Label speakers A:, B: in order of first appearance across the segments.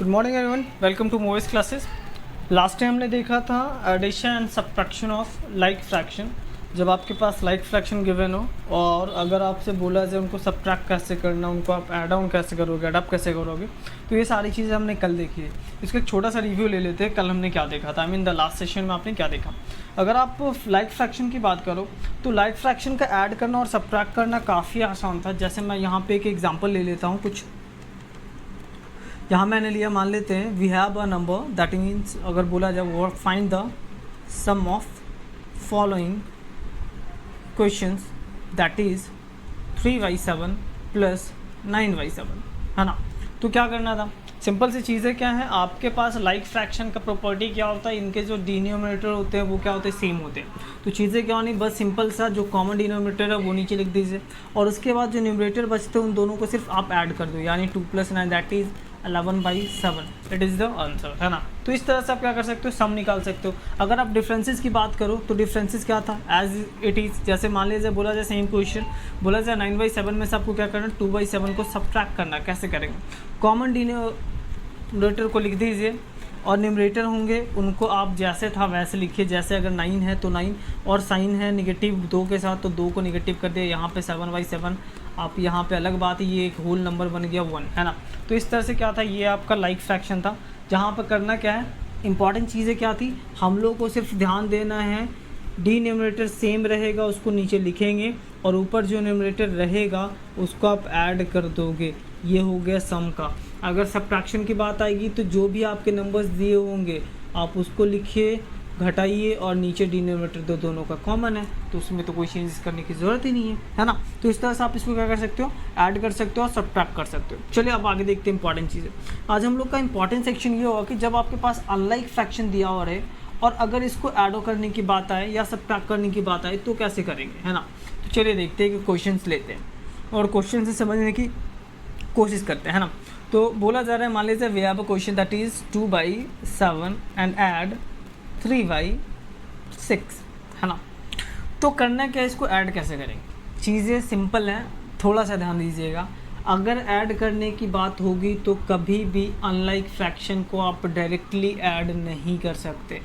A: Good morning everyone, welcome to मोइस classes. Last time हमने देखा था addition and subtraction of like fraction. जब आपके पास लाइक फ्रैक्शन गिवन हो और अगर आपसे बोला जाए उनको सब्ट्रैक्ट कैसे करना, उनको आप ऐड ऑन कैसे करोगे, एड अप कैसे करोगे, तो ये सारी चीज़ें हमने कल देखी है। इसका एक छोटा सा रिव्यू ले लेते हैं। कल हमने क्या देखा था, I mean the last session में आपने क्या देखा। अगर आप लाइक फ्रैक्शन की बात करो तो लाइक फ्रैक्शन का ऐड करना और सब्ट्रैक्ट करना काफ़ी आसान था। जैसे मैं यहाँ पे एक एग्जांपल ले लेता हूँ। कुछ यहाँ मैंने लिया, मान लेते हैं we have a number that means, अगर बोला जाए वो find the sum of following questions that is 3/7 plus 9/7, है ना। तो क्या करना था, सिंपल सी चीज़ें क्या है, आपके पास लाइक फ्रैक्शन का प्रॉपर्टी क्या होता है, इनके जो डिनोमिनेटर होते हैं वो क्या होते हैं, सेम होते हैं। तो चीज़ें क्या होनी, बस सिंपल सा जो कॉमन डिनोमिनेटर है वो नीचे लिख दीजिए और उसके बाद जो न्यूमरेटर बचते हैं उन दोनों को सिर्फ आप ऐड कर दो, यानी 2 + 9 that is 11/7। It is the answer, है ना। तो इस तरह से आप क्या कर सकते हो, सम निकाल सकते हो। अगर आप डिफरेंसेस की बात करो तो डिफरेंसेस क्या था, एज इट इज़। जैसे मान लीजिए बोला जाए सेम क्वेश्चन, बोला जाए 9/7 में से आपको क्या करना है, 2/7 को सब्ट्रैक्ट करना। कैसे करेंगे, कॉमन डिनोमिनेटर को लिख दीजिए और न्यूमरेटर होंगे उनको आप जैसे था वैसे लिखिए। जैसे अगर 9 है तो 9 और साइन है नेगेटिव 2 के साथ तो 2 को नेगेटिव कर दिया। यहाँ पे 7/7 आप यहाँ पे अलग बात है, ये एक होल नंबर बन गया 1, है ना। तो इस तरह से क्या था, ये आपका लाइक फ्रैक्शन था। जहाँ पर करना क्या है, इंपॉर्टेंट चीज़ें क्या थी, हम लोग को सिर्फ ध्यान देना है डिनोमिनेटर सेम रहेगा उसको नीचे लिखेंगे और ऊपर जो न्यूमरेटर रहेगा उसको आप ऐड कर दोगे। ये हो गया सम का। अगर सब्ट्रैक्शन की बात आएगी तो जो भी आपके नंबर्स दिए होंगे आप उसको लिखिए, घटाइए और नीचे डिनोमिनेटर दोनों का कॉमन है तो उसमें तो कोई चेंजेस करने की ज़रूरत ही नहीं है ना। तो इस तरह से आप इसको क्या कर सकते हो, ऐड कर सकते हो और सब्ट्रैक्ट कर सकते हो। चलिए अब आगे देखते हैं इंपॉर्टेंट चीज़ें। आज हम लोग का इंपॉर्टेंट सेक्शन ये होगा कि जब आपके पास अनलाइक फ्रैक्शन दिया हो रहे और अगर इसको ऐड करने की बात आए या सब्ट्रैक्ट करने की बात आए तो कैसे करेंगे, है ना। तो चलिए देखते हैं कि क्वेश्चंस लेते हैं और क्वेश्चन से समझने की कोशिश करते हैं, है ना। तो बोला जा रहा है, मान लीजिए we have a question that is 2/7 and add 3/6, है ना। तो करना क्या है, इसको ऐड कैसे करेंगे। चीज़ें सिंपल हैं, थोड़ा सा ध्यान दीजिएगा। अगर ऐड करने की बात होगी तो कभी भी अनलाइक फ्रैक्शन को आप डायरेक्टली ऐड नहीं कर सकते।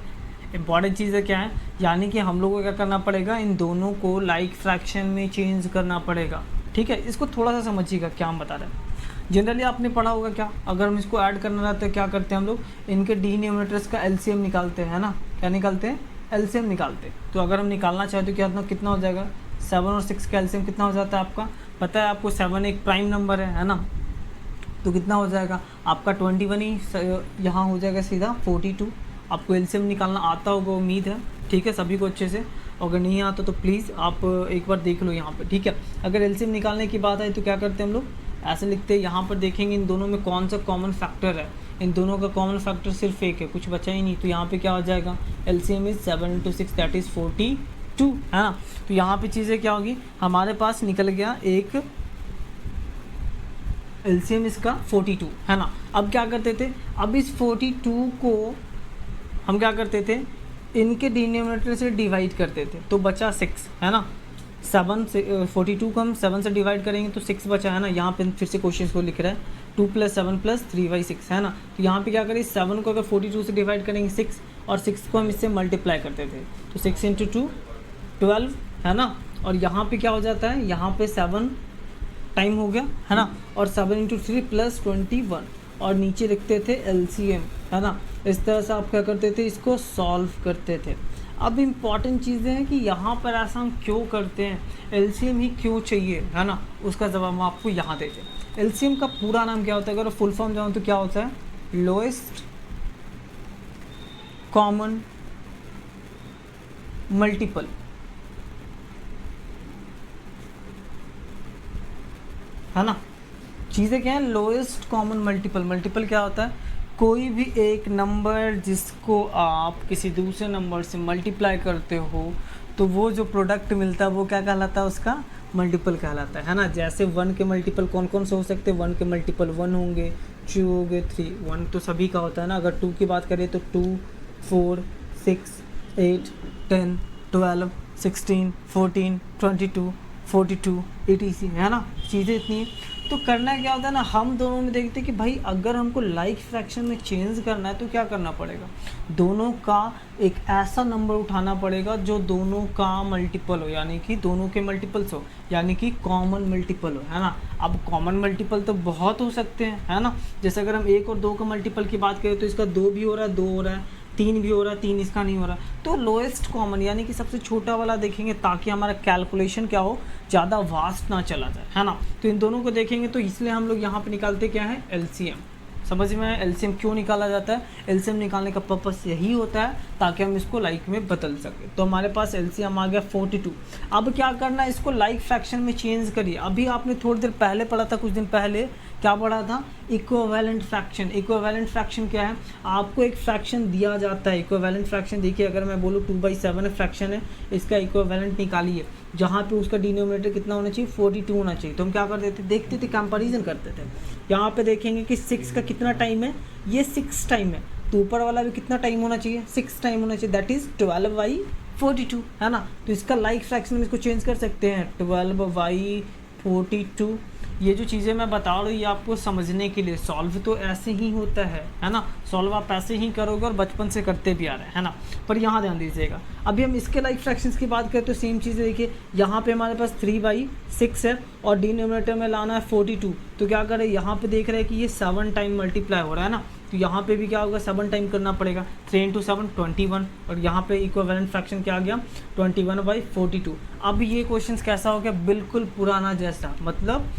A: इंपॉर्टेंट चीज़ें क्या है, यानी कि हम लोग को क्या करना पड़ेगा, इन दोनों को लाइक फ्रैक्शन में चेंज करना पड़ेगा। ठीक है, इसको थोड़ा सा समझिएगा क्या हम बता रहे हैं। जनरली आपने पढ़ा होगा क्या, अगर हम इसको ऐड करना रहता है क्या करते हैं हम लोग, इनके डिनोमिनेटर्स का एलसीएम निकालते हैं, है ना। क्या निकालते हैं, एलसीएम निकालते हैं। तो अगर हम निकालना चाहें तो कितना हो जाएगा, 7 और 6 का एलसीएम कितना हो जाता है आपका, पता है आपको। 7 एक प्राइम नंबर है ना। तो कितना हो जाएगा आपका 21 ही यहाँ हो जाएगा सीधा 42। आपको एलसीएम निकालना आता होगा, उम्मीद है, ठीक है, सभी को अच्छे से। अगर नहीं आता तो प्लीज़ आप एक बार देख लो यहाँ पे, ठीक है। अगर एलसीएम निकालने की बात है तो क्या करते हैं हम लोग, ऐसे लिखते हैं। यहाँ पर देखेंगे इन दोनों में कौन सा कॉमन फैक्टर है, इन दोनों का कॉमन फैक्टर सिर्फ एक है, कुछ बचा ही नहीं। तो यहाँ पे क्या हो जाएगा, एलसीएम इज 7 × 6 दैट इज़ 42, है ना। तो यहाँ पे चीज़ें क्या होगी, हमारे पास निकल गया एक एलसीएम इसका 42, है ना। अब क्या करते थे, अब इस 42 को हम क्या करते थे, इनके डिनोमिनेटर से डिवाइड करते थे तो बचा 6, है ना। 7 से 42 को हम 7 से डिवाइड करेंगे तो 6 बचा, है ना। यहाँ पे फिर से क्वेश्चन को लिख रहा है 2 + 7 + 3/6, है ना। तो यहाँ पे क्या करें, 7 को अगर 42 से डिवाइड करेंगे 6 और 6 को हम इससे मल्टीप्लाई करते थे तो 6 × 2 12, है ना। और यहाँ पे क्या हो जाता है, यहाँ पे 7 टाइम हो गया, है ना। और 7 × 3 + 21 और नीचे लिखते थे एलसीएम, है ना। इस तरह से आप क्या करते थे, इसको सॉल्व करते थे। अब इम्पॉर्टेंट चीज़ें हैं कि यहाँ पर ऐसा हम क्यों करते हैं, एलसीएम ही क्यों चाहिए, है ना। उसका जवाब हम आपको यहाँ देते हैं। एलसीएम का पूरा नाम क्या होता है, अगर फुल फॉर्म जाऊँ तो क्या होता है, लोएस्ट कॉमन मल्टीपल, है ना। चीज़ें क्या है, लोएस्ट कॉमन मल्टीपल। मल्टीपल क्या होता है, कोई भी एक नंबर जिसको आप किसी दूसरे नंबर से मल्टीप्लाई करते हो तो वो जो प्रोडक्ट मिलता है वो क्या कहलाता है, उसका मल्टीपल कहलाता है ना। जैसे 1 के मल्टीपल कौन कौन से हो सकते हैं, 1 के मल्टीपल 1 होंगे, 2 होंगे, 3, 1 तो सभी का होता है ना। अगर 2 की बात करें तो 2, 4, 6, 8, 10, 12, 16, 14, 22, 42 etc, है ना। चीज़ें इतनी हैं। तो करना क्या होता है ना, हम दोनों में देखते हैं कि भाई अगर हमको लाइक फ्रैक्शन में चेंज करना है तो क्या करना पड़ेगा, दोनों का एक ऐसा नंबर उठाना पड़ेगा जो दोनों का मल्टीपल हो, यानी कि दोनों के मल्टीपल्स हो, यानी कि कॉमन मल्टीपल हो, है ना। अब कॉमन मल्टीपल तो बहुत हो सकते हैं, है ना। जैसे अगर हम 1 और 2 का मल्टीपल की बात करें तो इसका 2 भी हो रहा है, 2 हो रहा है, 3 भी हो रहा है, 3 इसका नहीं हो रहा। तो लोएस्ट कॉमन यानी कि सबसे छोटा वाला देखेंगे ताकि हमारा कैलकुलेशन क्या हो, ज़्यादा वास्ट ना चला जाए, है ना। तो इन दोनों को देखेंगे तो इसलिए हम लोग यहाँ पे निकालते क्या है, एलसीएम। समझ में आया एलसीएम क्यों निकाला जाता है। एलसीएम निकालने का पर्पस यही होता है ताकि हम इसको लाइक में बदल सकें। तो हमारे पास एलसीएम आ गया 42। अब क्या करना है, इसको लाइक फ्रैक्शन में चेंज करिए। अभी आपने थोड़ी देर पहले पढ़ा था, कुछ दिन पहले क्या पढ़ा था, इक्विवेलेंट फ्रैक्शन। इक्विवेलेंट फ्रैक्शन क्या है, आपको एक फ्रैक्शन दिया जाता है। इक्विवेलेंट फ्रैक्शन देखिए, अगर मैं बोलूँ 2/7 फ्रैक्शन है, इसका इक्विवेलेंट निकालिए, जहाँ पे उसका डिनोमिनेटर कितना होना चाहिए, 42 होना चाहिए। तो हम क्या करते थे, देखते थे, कंपैरिजन करते थे। यहाँ पे देखेंगे कि 6 का कितना टाइम है, ये 6 टाइम है, तो ऊपर वाला भी कितना टाइम होना चाहिए, 6 टाइम होना चाहिए, दैट इज़ 12/42, है ना। तो इसका लाइक फ्रैक्शन में इसको चेंज कर सकते हैं, 12/42। ये जो चीज़ें मैं बता रहा हूँ ये आपको समझने के लिए, सॉल्व तो ऐसे ही होता है ना। सॉल्व आप ऐसे ही करोगे और बचपन से करते भी आ रहे हैं ना। पर यहाँ ध्यान दीजिएगा, अभी हम इसके लाइक फ्रैक्शंस की बात करें तो सेम चीज़ देखिए, यहाँ पे हमारे पास 3/6 है और डिनोमिनेटर में लाना है 42। तो क्या करें, यहाँ पे देख रहे हैं कि ये 7 टाइम मल्टीप्लाई हो रहा है ना, तो यहाँ पे भी क्या होगा, 7 टाइम करना पड़ेगा, 3 × 7 21। और यहाँ पे इक्विवेलेंट फ्रैक्शन क्या आ गया, 21/42। अब ये क्वेश्चन कैसा हो गया, बिल्कुल पुराना जैसा, मतलब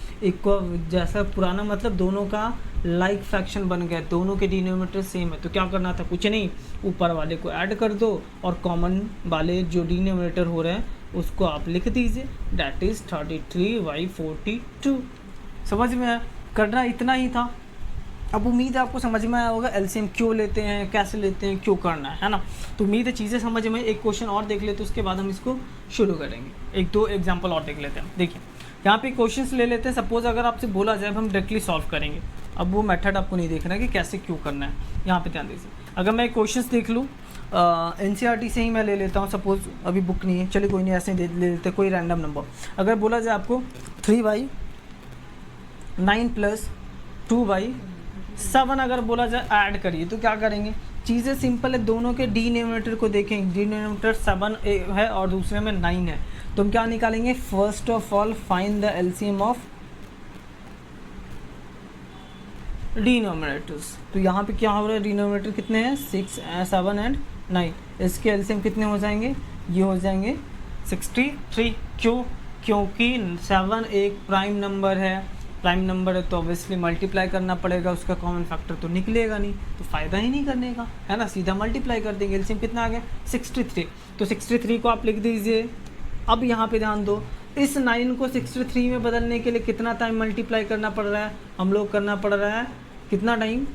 A: जैसा पुराना मतलब दोनों का लाइक फ्रैक्शन बन गया, दोनों के डिनोमिनेटर सेम है। तो क्या करना था, कुछ नहीं, ऊपर वाले को ऐड कर दो और कॉमन वाले जो डिनोमिनेटर हो रहे हैं उसको आप लिख दीजिए, दैट इज़ 33/42। समझ में आया, करना इतना ही था। अब उम्मीद है आपको समझ में आया होगा एलसीएम क्यों लेते हैं, कैसे लेते हैं, क्यों करना है ना। तो उम्मीद है चीज़ें समझ में। एक क्वेश्चन और देख लेते हैं, उसके बाद हम इसको शुरू करेंगे। 1-2 एग्जांपल और देख लेते हैं। देखिए यहाँ पे क्वेश्चंस ले लेते हैं। सपोज अगर आपसे बोला जाए, हम डायरेक्टली सॉल्व करेंगे। अब वो मेथड आपको नहीं देखना है कि कैसे क्यों करना है, यहाँ पे ध्यान दीजिए। अगर मैं क्वेश्चंस देख लूँ एनसीईआरटी से ही मैं ले लेता हूँ, सपोज अभी बुक नहीं है, चलिए कोई नहीं, ऐसे ले लेते कोई रैंडम नंबर। अगर बोला जाए आपको 3/9 + 2/7 अगर बोला जाए ऐड करिए, तो क्या करेंगे, चीज़ें सिंपल है। दोनों के डिनोमिनेटर को देखेंगे, डिनोमिनेटर 7 है और दूसरे में 9 है। तो हम क्या निकालेंगे, first of all find the LCM of denominators. तो यहाँ पे क्या हो रहा है, डिनोमिनेटर कितने हैं, 6, 7 और 9। इसके एलसीएम कितने हो जाएंगे, ये हो जाएंगे 63। क्यों, क्योंकि 7 एक प्राइम नंबर है, प्राइम नंबर है तो ऑब्वियसली मल्टीप्लाई करना पड़ेगा, उसका कॉमन फैक्टर तो निकलेगा नहीं, तो फ़ायदा ही नहीं करने का, है ना। सीधा मल्टीप्लाई कर देंगे। एलसीएम कितना आ गया, 63। तो 63 को आप लिख दीजिए। अब यहाँ पे ध्यान दो, इस 9 को 63 में बदलने के लिए कितना टाइम मल्टीप्लाई करना पड़ रहा है, हम लोग करना पड़ रहा है कितना टाइम,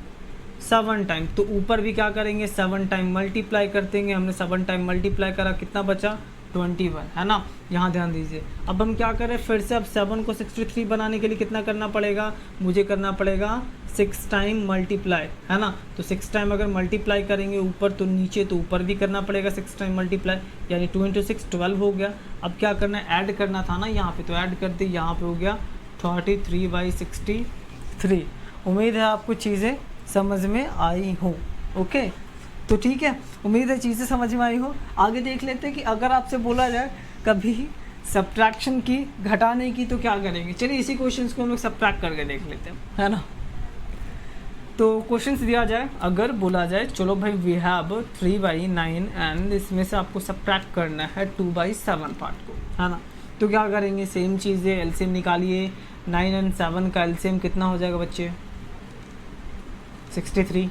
A: 7 टाइम। तो ऊपर भी क्या करेंगे, 7 टाइम मल्टीप्लाई कर देंगे। हमने 7 टाइम मल्टीप्लाई करा, कितना बचा, 21, है ना। यहाँ ध्यान दीजिए। अब हम क्या करें, फिर से अब 7 को 63 बनाने के लिए कितना करना पड़ेगा, मुझे करना पड़ेगा 6 टाइम मल्टीप्लाई, है ना। तो 6 टाइम अगर मल्टीप्लाई करेंगे ऊपर तो नीचे, तो ऊपर भी करना पड़ेगा 6 टाइम मल्टीप्लाई, यानी 2 × 6 12 हो गया। अब क्या करना है, ऐड करना था ना यहाँ पे, तो ऐड कर दी, यहाँ पे हो गया 33/63। उम्मीद है आपको चीज़ें समझ में आई हो, ओके। तो ठीक है, उम्मीद है चीज़ें समझ में आई हो। आगे देख लेते हैं कि अगर आपसे बोला जाए कभी सब्ट्रैक्शन की, घटाने की, तो क्या करेंगे। चलिए इसी क्वेश्चंस को हम लोग सब्ट्रैक्ट करके देख लेते हैं, है ना। तो क्वेश्चंस दिया जाए, अगर बोला जाए चलो भाई वी हैव 3/9 एंड इसमें से आपको सब्ट्रैक्ट करना है 2/7 पार्ट को, है ना। तो क्या करेंगे, सेम चीज़ है, एलसीएम निकालिए। 9 और 7 का एलसीएम कितना हो जाएगा बच्चे, 63।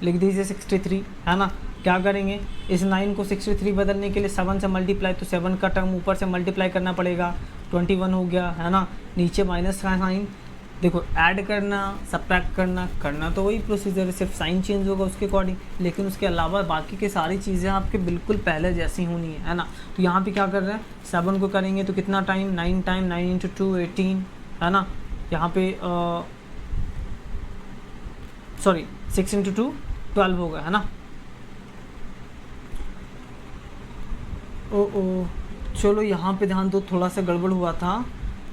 A: लिख दीजिए 63, है ना। क्या करेंगे, इस 9 को 63 बदलने के लिए 7 से मल्टीप्लाई, तो 7 का टर्म ऊपर से मल्टीप्लाई करना पड़ेगा, 21 हो गया, है ना। नीचे माइनस का साइन, देखो ऐड करना, सब्ट्रैक्ट करना तो वही प्रोसीजर है, सिर्फ साइन चेंज होगा उसके अकॉर्डिंग, लेकिन उसके अलावा बाकी की सारी चीज़ें आपके बिल्कुल पहले जैसी होनी है ना। तो यहाँ पे क्या कर रहे हैं, 7 को करेंगे तो कितना टाइम, 9 टाइम, 9 × 2 18, है ना। यहाँ पे 6 × 2 12 होगा, है ना। ओ चलो यहाँ पे ध्यान दो, थोड़ा सा गड़बड़ हुआ था।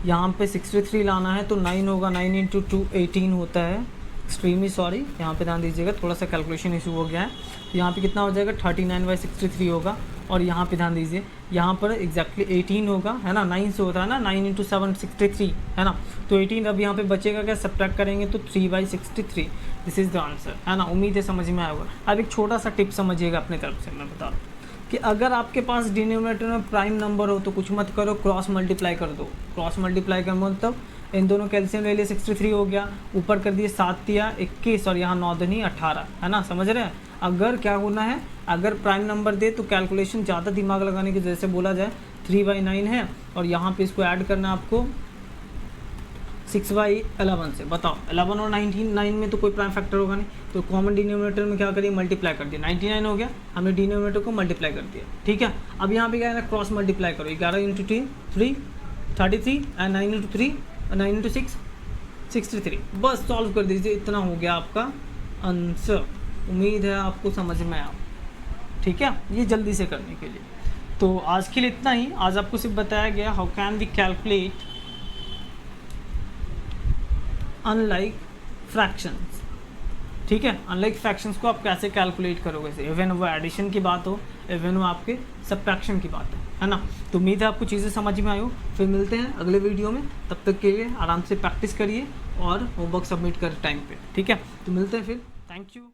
A: यहाँ पे 63 लाना है तो 9 होगा, 9 इंटू 2 18 होता है। एक्सट्रीमली सॉरी, यहाँ पे ध्यान दीजिएगा, थोड़ा सा कैलकुलेशन इशू हो गया है। यहाँ पे कितना हो जाएगा, 39/63 होगा। और यहाँ पे ध्यान दीजिए, यहाँ पर एग्जैक्टली 18 होगा, है ना, 9 से होता है ना, 9 इंटू 7 63, है ना, तो 18 अब यहाँ पे बचेगा क्या, सब्ट्रैक्ट करेंगे तो 3/63। दिस इज़ द आंसर, है ना। उम्मीद है समझ में आया होगा। अब एक छोटा सा टिप समझिएगा अपने तरफ से, मैं बता रहा हूँ कि अगर आपके पास डिनोमिनेटर में प्राइम नंबर हो तो कुछ मत करो, क्रॉस मल्टीप्लाई कर दो। क्रॉस मल्टीप्लाई का मतलब इन दोनों कैल्शियम ले लिए, 63 हो गया, ऊपर कर दिए 7 या 21 और यहाँ 9 दूनी 18, है ना, समझ रहे हैं। अगर क्या होना है, अगर प्राइम नंबर दे तो कैलकुलेशन ज़्यादा दिमाग लगाने की, जैसे बोला जाए 3/9 है और यहाँ पे इसको ऐड करना है आपको 6/11 से। बताओ 11 और 19, 9 में तो कोई प्राइम फैक्टर होगा नहीं, तो कॉमन डिनोमिनेटर में क्या करिए, मल्टीप्लाई कर दिया, 99 हो गया, हमने डिनोमिनेटर को मल्टीप्लाई कर दिया, ठीक है। अब यहाँ पे क्या है ना, क्रॉस मल्टीप्लाई करो, 11 इंटू 3 33 एंड 9 इंटू 3 9 इंटू 6 63, बस सॉल्व कर दीजिए, इतना हो गया आपका आंसर। उम्मीद है आपको समझ में आया, ठीक है, ये जल्दी से करने के लिए। तो आज के लिए इतना ही। आज आपको सिर्फ बताया गया how can we calculate unlike fractions, ठीक है। अनलाइक फ्रैक्शंस को आप कैसे कैलकुलेट करोगे, इवन वो एडिशन की बात हो, इवन वो आपके सब्ट्रैक्शन की बात है ना। तो उम्मीद है आपको चीज़ें समझ में आई हो। फिर मिलते हैं अगले वीडियो में, तब तक के लिए आराम से प्रैक्टिस करिए और होमवर्क सबमिट कर टाइम पे, ठीक है। तो मिलते हैं फिर, थैंक यू।